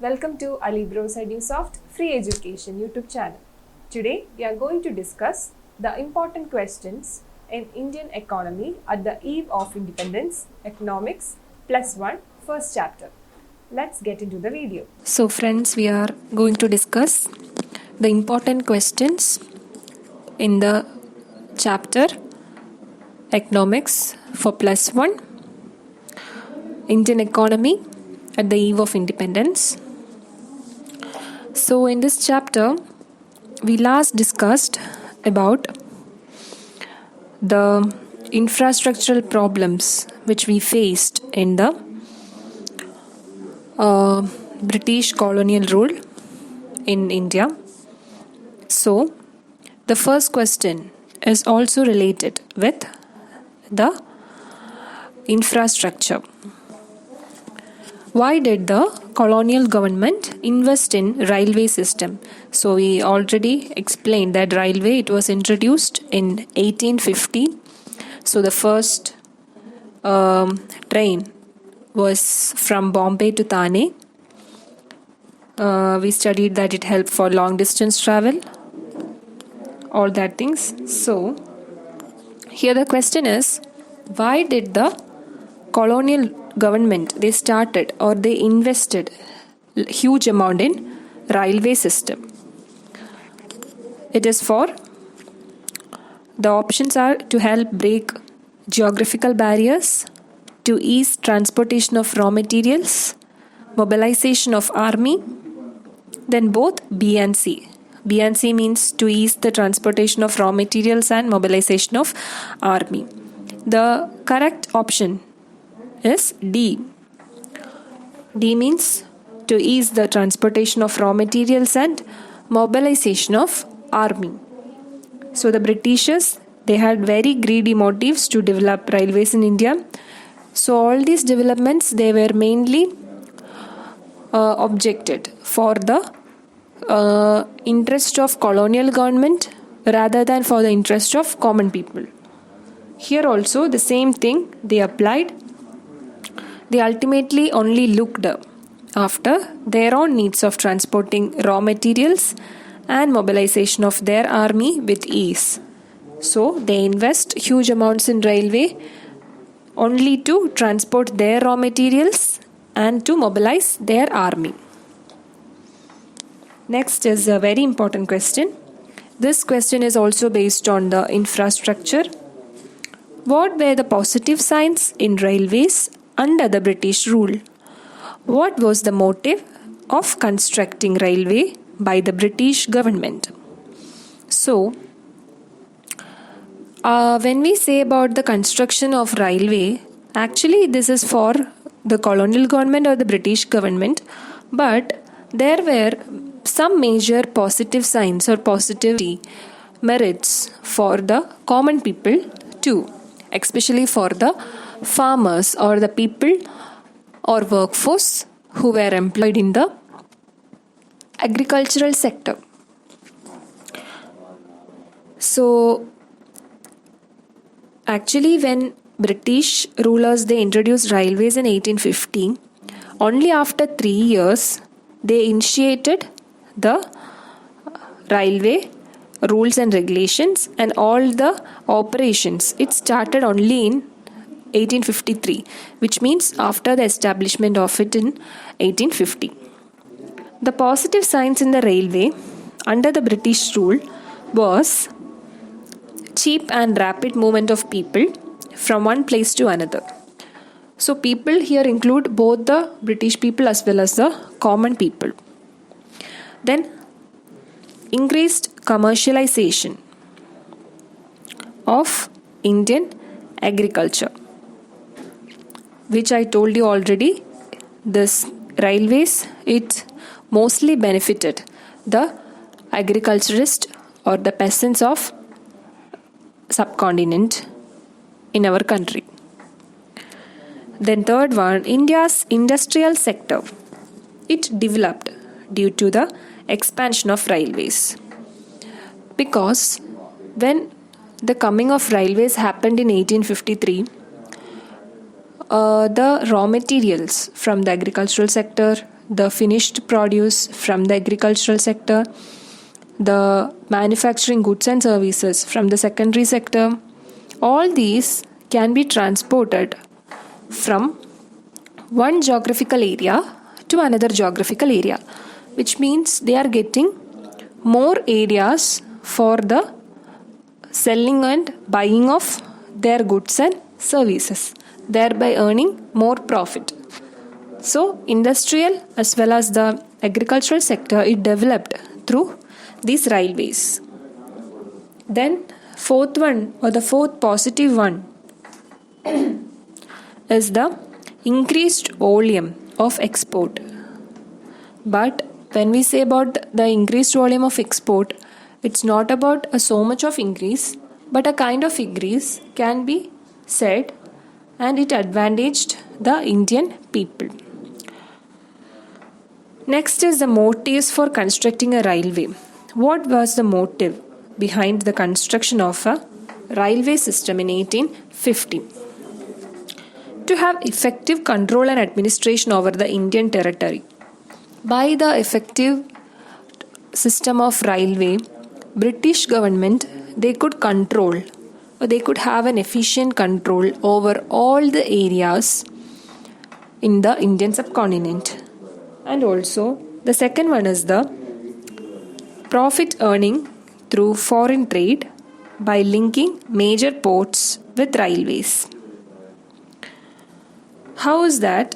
Welcome to Alibros EduSoft Free Education YouTube channel. Today we are going to discuss the important questions in Indian economy at the eve of independence, economics +1 first chapter. Let's get into the video. So friends, we are going to discuss the important questions in the chapter Economics for +1 Indian economy at the eve of independence. So in this chapter, we last discussed about the infrastructural problems which we faced in the British colonial rule in India. So the first question is also related with the infrastructure. Why did the colonial government invest in railway system? So we already explained that railway, it was introduced in 1850. So the first train was from Bombay to Thane. We studied that it helped for long distance travel, all that things. So here the question is, why did the colonial government, they started or they invested huge amount in railway system? It is for, the options are to help break geographical barriers, to ease transportation of raw materials, mobilization of army, then both B and C. B and C means to ease the transportation of raw materials and mobilization of army. The correct option is D. D means to ease the transportation of raw materials and mobilization of army. So the Britishers, they had very greedy motives to develop railways in India. So all these developments, they were mainly objected for the interest of colonial government rather than for the interest of common people. Here also the same thing they applied. They ultimately only looked after their own needs of transporting raw materials and mobilization of their army with ease. So they invest huge amounts in railway only to transport their raw materials and to mobilize their army. Next is a very important question. This question is also based on the infrastructure. What were the positive signs in railways under the British rule? What was the motive of constructing railway by the British government? So, when we say about the construction of railway, actually this is for the colonial government or the British government, but there were some major positive signs or positive merits for the common people too, especially for the farmers or the people or workforce who were employed in the agricultural sector. So actually when British rulers, they introduced railways in 1850, only after 3 years they initiated the railway rules and regulations and all the operations. It started only in 1853, which means after the establishment of it in 1850. The positive signs in the railway under the British rule was cheap and rapid movement of people from one place to another. So people here include both the British people as well as the common people. Then increased commercialization of Indian agriculture, which I told you already. This railways, it mostly benefited the agriculturists or the peasants of subcontinent in our country. Then third one, India's industrial sector, it developed due to the expansion of railways. Because when the coming of railways happened in 1853, the raw materials from the agricultural sector, the finished produce from the agricultural sector, the manufacturing goods and services from the secondary sector. All these can be transported from one geographical area to another geographical area, which means they are getting more areas for the selling and buying of their goods and services, thereby earning more profit. So, industrial as well as the agricultural sector is developed through these railways. Then, fourth one or the fourth positive one is the increased volume of export. But when we say about the increased volume of export, it's not about so much of increase, but a kind of increase can be said, and it advantaged the Indian people. Next is the motives for constructing a railway. What was the motive behind the construction of a railway system in 1850? To have effective control and administration over the Indian territory. By the effective system of railway, British government, they could control, or they could have an efficient control over all the areas in the Indian subcontinent. And also the second one is the profit earning through foreign trade by linking major ports with railways. How is that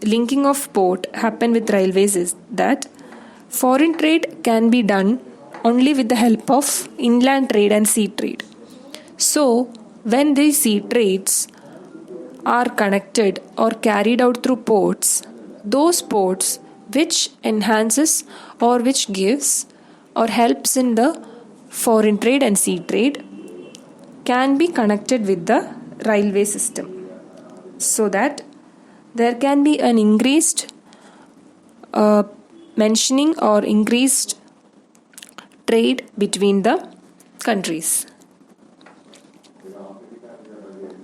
linking of port happen with railways is that foreign trade can be done only with the help of inland trade and sea trade. So, when these sea trades are connected or carried out through ports, those ports which enhances or which gives or helps in the foreign trade and sea trade can be connected with the railway system, so that there can be an increased mentioning or increased trade between the countries.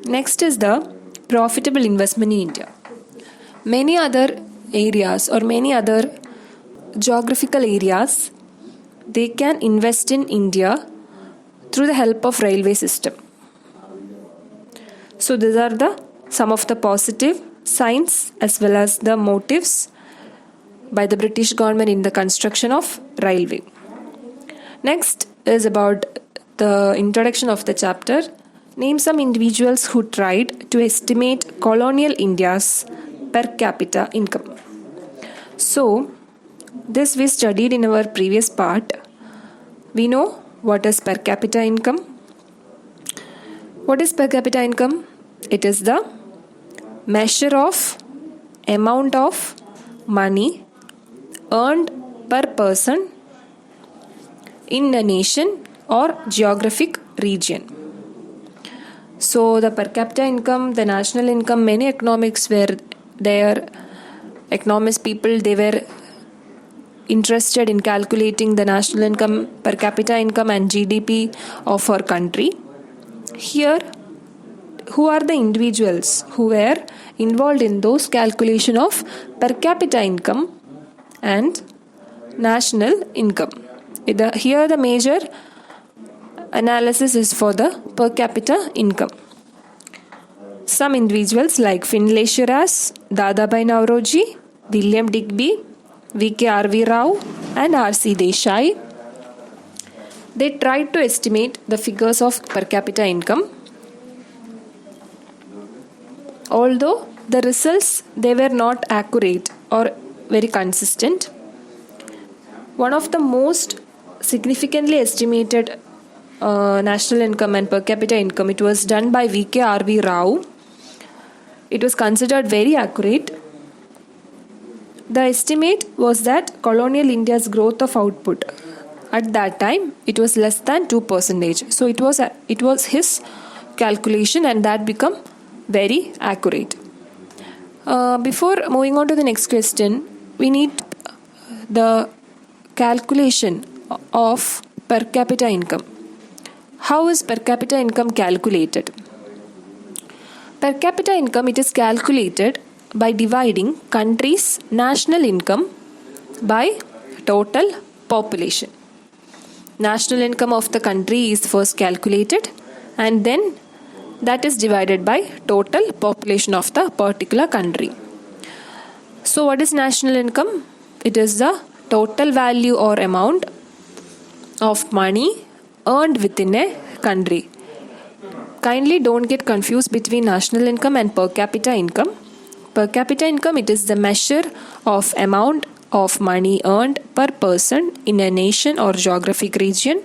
Next is the profitable investment in India. Many other areas or many other geographical areas, they can invest in India through the help of railway system. So these are the some of the positive signs as well as the motives by the British government in the construction of railway. Next is about the introduction of the chapter. Name some individuals who tried to estimate colonial India's per capita income. So, this we studied in our previous part. We know what is per capita income. What is per capita income? It is the measure of amount of money earned per person in a nation or geographic region. So the per capita income, the national income, many economics were there. Economist people, they were interested in calculating the national income, per capita income and GDP of our country. Here, who are the individuals who were involved in those calculation of per capita income and national income? Here the major analysis is for the per capita income. Some individuals like Finlay Shiras, Dadabhai Naoroji, William Digby, V.K.R.V. Rao and R.C. Desai, they tried to estimate the figures of per capita income. Although the results, they were not accurate or very consistent. One of the most significantly estimated national income and per capita income, it was done by V.K.R.V. Rao. It was considered very accurate. The estimate was that colonial India's growth of output at that time, it was less than 2%. So it was his calculation, and that become very accurate. Before moving on to the next question, we need the calculation of per capita income. How is per capita income calculated? Per capita income, it is calculated by dividing country's national income by total population. National income of the country is first calculated and then that is divided by total population of the particular country. So what is national income? It is the total value or amount of money earned within a country. Kindly don't get confused between national income and per capita income. Per capita income, it is the measure of amount of money earned per person in a nation or geographic region.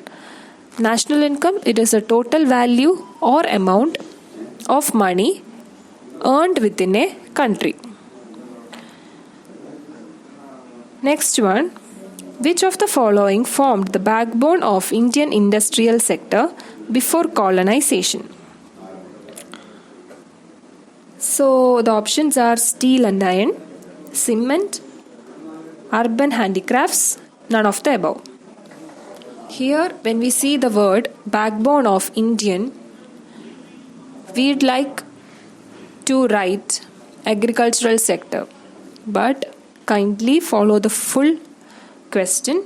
National income, it is a total value or amount of money earned within a country. Next one, which of the following formed the backbone of Indian industrial sector before colonization? So the options are steel and iron, cement, urban handicrafts, none of the above. Here when we see the word backbone of Indian, we'd like to write agricultural sector, but kindly follow the full question.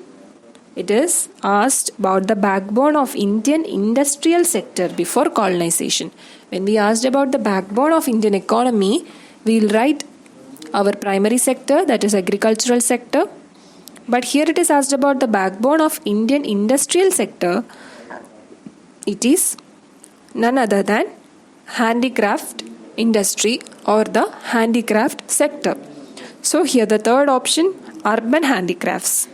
It is asked about the backbone of Indian industrial sector before colonization. When we asked about the backbone of Indian economy, we'll write our primary sector, that is agricultural sector. But here it is asked about the backbone of Indian industrial sector. It is none other than handicraft industry or the handicraft sector. So here the third option, urban handicrafts.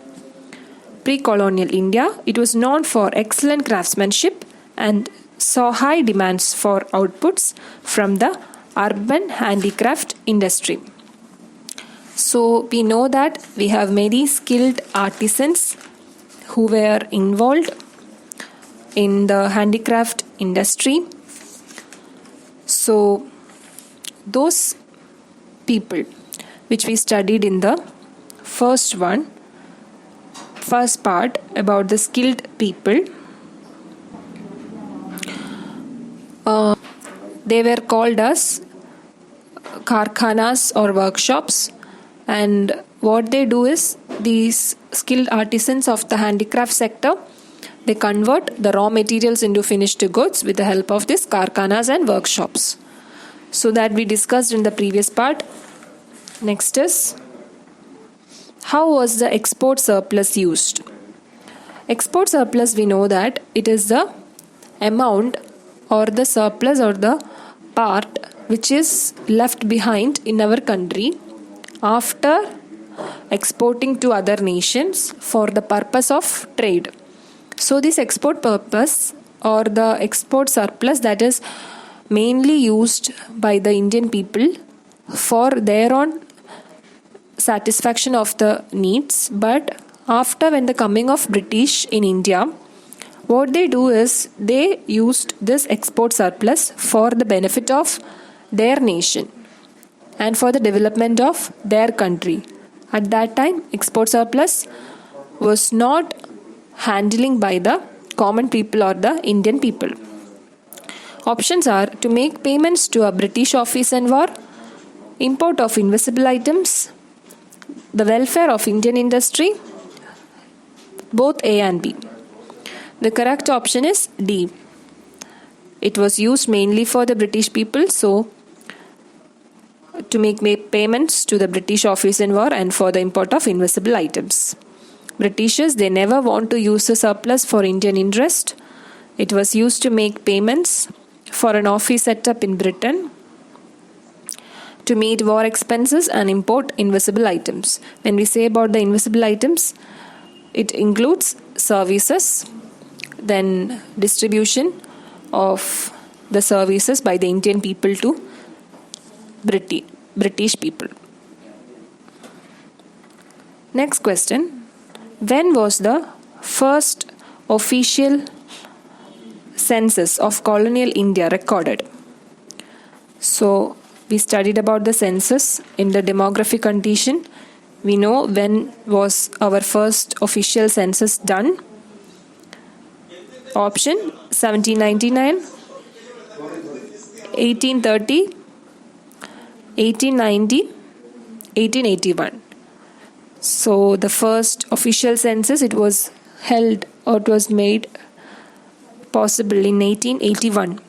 Pre-colonial India, it was known for excellent craftsmanship and saw high demands for outputs from the urban handicraft industry. So we know that we have many skilled artisans who were involved in the handicraft industry. So those people which we studied in the first part about the skilled people, they were called as karkhanas or workshops, and what they do is these skilled artisans of the handicraft sector, they convert the raw materials into finished goods with the help of these karkhanas and workshops. So that we discussed in the previous part. Next is, how was the export surplus used? Export surplus, we know that it is the amount or the surplus or the part which is left behind in our country after exporting to other nations for the purpose of trade. So this export purpose or the export surplus, that is mainly used by the Indian people for their own satisfaction of the needs. But after when the coming of British in India, what they do is they used this export surplus for the benefit of their nation and for the development of their country. At that time, export surplus was not handling by the common people or the Indian people. Options are to make payments to a British office and war, import of invisible items, the welfare of Indian industry, both A and B. The correct option is D. It was used mainly for the British people, so to make payments to the British office in war and for the import of invisible items. Britishers, they never want to use the surplus for Indian interest. It was used to make payments for an office set up in Britain, to meet war expenses and import invisible items. When we say about the invisible items, it includes services, then distribution of the services by the Indian people to British people. Next question. When was the first official census of colonial India recorded? So we studied about the census in the demographic condition. We know when was our first official census done. Option 1799, 1830, 1890, 1881. So the first official census, it was held or it was made possible in 1881.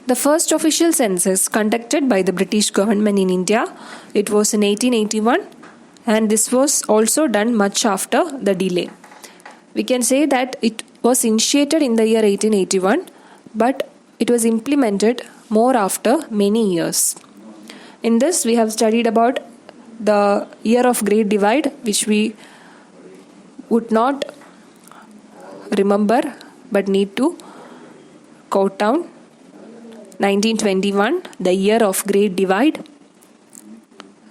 The first official census conducted by the British government in India, it was in 1881, and this was also done much after the delay. We can say that it was initiated in the year 1881, but it was implemented more after many years. In this, we have studied about the year of Great Divide, which we would not remember but need to quote down. 1921, the year of Great Divide.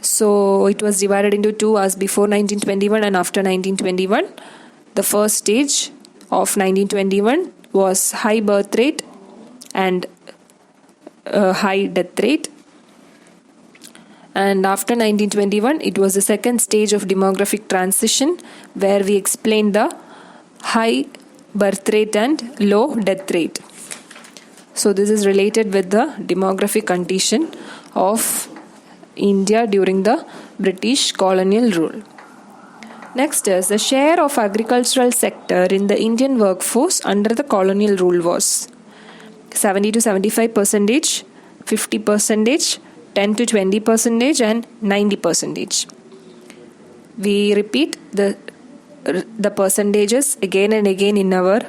So it was divided into two as before 1921 and after 1921. The first stage of 1921 was high birth rate and high death rate. And after 1921, it was the second stage of demographic transition, where we explained the high birth rate and low death rate. So this is related with the demographic condition of India during the British colonial rule. Next is the share of agricultural sector in the Indian workforce under the colonial rule was 70 to 75%, 50%, 10 to 20%, and 90%. We repeat the percentages again and again in our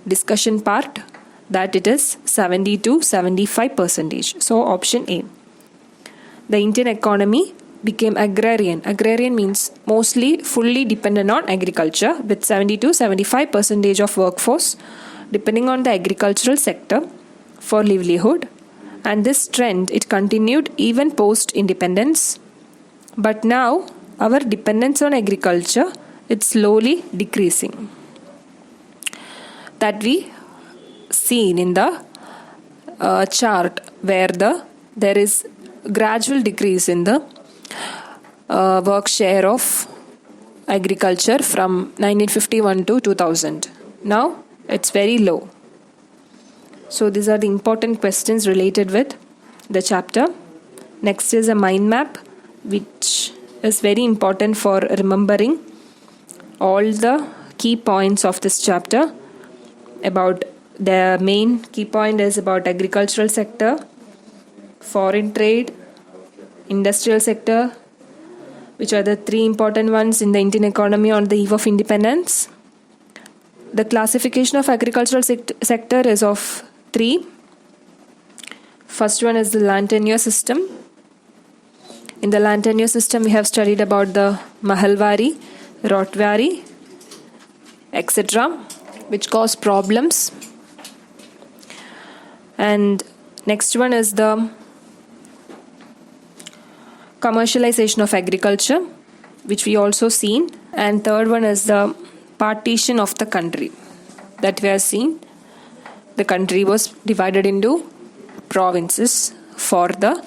discussion part, that it is 70 to 75%. So option A. The Indian economy became agrarian. Agrarian means mostly fully dependent on agriculture, with 70 to 75% of workforce depending on the agricultural sector for livelihood. And this trend, it continued even post-independence. But now, our dependence on agriculture, it's slowly decreasing. That we seen in the chart, where there is gradual decrease in the work share of agriculture from 1951 to 2000. Now, it's very low. So these are the important questions related with the chapter. Next is a mind map, which is very important for remembering all the key points of this chapter. About the main key point is about agricultural sector, foreign trade, industrial sector, which are the three important ones in the Indian economy on the eve of independence. The classification of agricultural sector is of three. First one is the land tenure system. In the land tenure system, we have studied about the Mahalwari, Rotwari, etc., which cause problems. And next one is the commercialization of agriculture, which we also seen. And third one is the partition of the country, that we have seen. The country was divided into provinces for the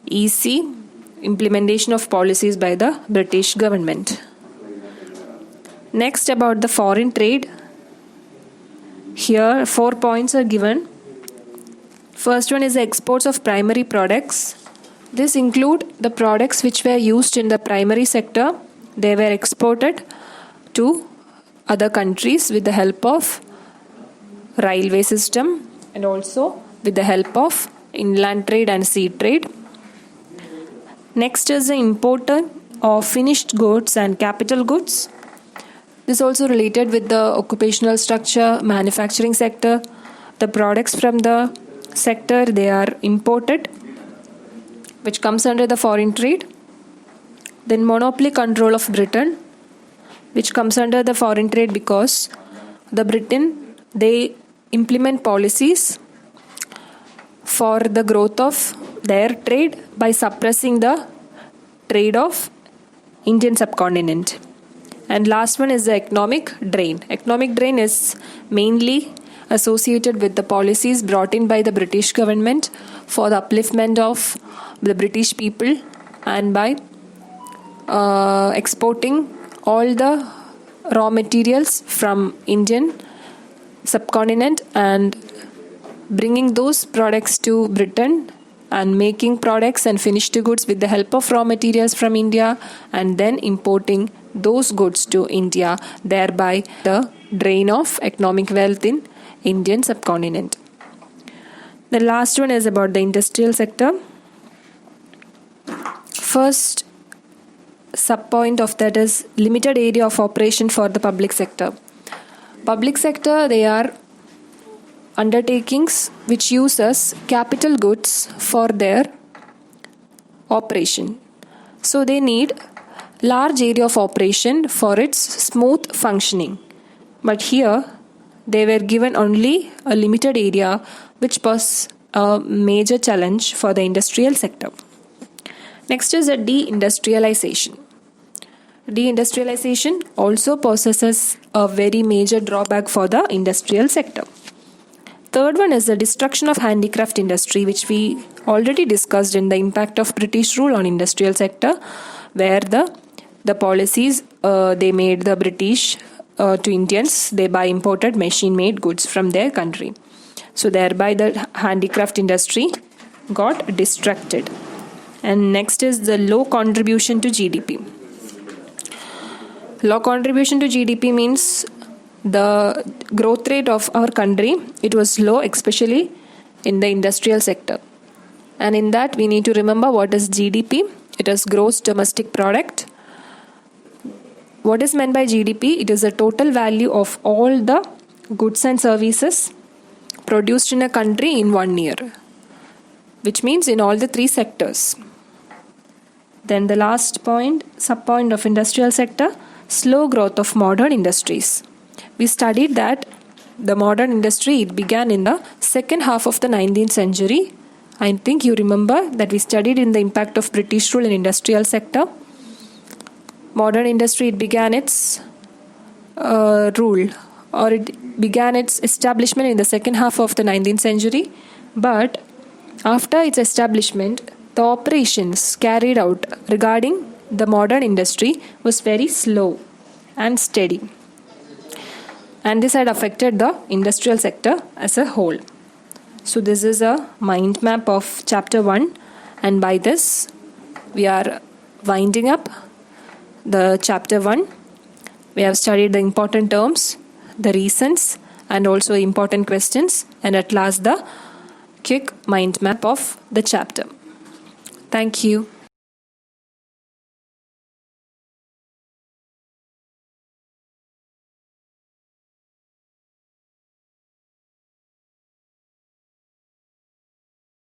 easy implementation of policies by the British government. Next, about the foreign trade. Here 4 points are given. First one is the exports of primary products. This include the products which were used in the primary sector. They were exported to other countries with the help of railway system and also with the help of inland trade and sea trade. Next is the import of finished goods and capital goods. This also related with the occupational structure, manufacturing sector. The products from the sector, they are imported, which comes under the foreign trade. Then monopoly control of Britain, which comes under the foreign trade because the Britain, they implement policies for the growth of their trade by suppressing the trade of Indian subcontinent. And last one is the economic drain. Economic drain is mainly associated with the policies brought in by the British government for the upliftment of the British people, and by exporting all the raw materials from Indian subcontinent and bringing those products to Britain and making products and finished goods with the help of raw materials from India and then importing those goods to India, thereby the drain of economic wealth in Indian subcontinent. The last one is about the industrial sector. First sub-point of that is limited area of operation for the public sector. Public sector, they are undertakings which uses capital goods for their operation. So they need large area of operation for its smooth functioning. But here they were given only a limited area, which was a major challenge for the industrial sector. Next is the deindustrialization. Deindustrialization also possesses a very major drawback for the industrial sector. Third one is the destruction of handicraft industry, which we already discussed in the impact of British rule on industrial sector, where the policies they made the British to Indians, they buy imported machine-made goods from their country. So thereby the handicraft industry got distracted. And next is the low contribution to GDP. Low contribution to GDP means the growth rate of our country, it was low, especially in the industrial sector. And in that we need to remember what is GDP. It is gross domestic product. What is meant by GDP? It is the total value of all the goods and services produced in a country in 1 year, which means in all the 3 sectors. Then the last point, sub-point of industrial sector, slow growth of modern industries. We studied that the modern industry, it began in the second half of the 19th century. I think you remember that we studied in the impact of British rule in industrial sector. Modern industry, it began its rule, or it began its establishment in the second half of the 19th century. But after its establishment, the operations carried out regarding the modern industry was very slow and steady. And this had affected the industrial sector as a whole. So this is a mind map of chapter 1, and by this we are winding up the chapter 1. We have studied the important terms, the reasons, and also important questions, and at last the quick mind map of the chapter. Thank you.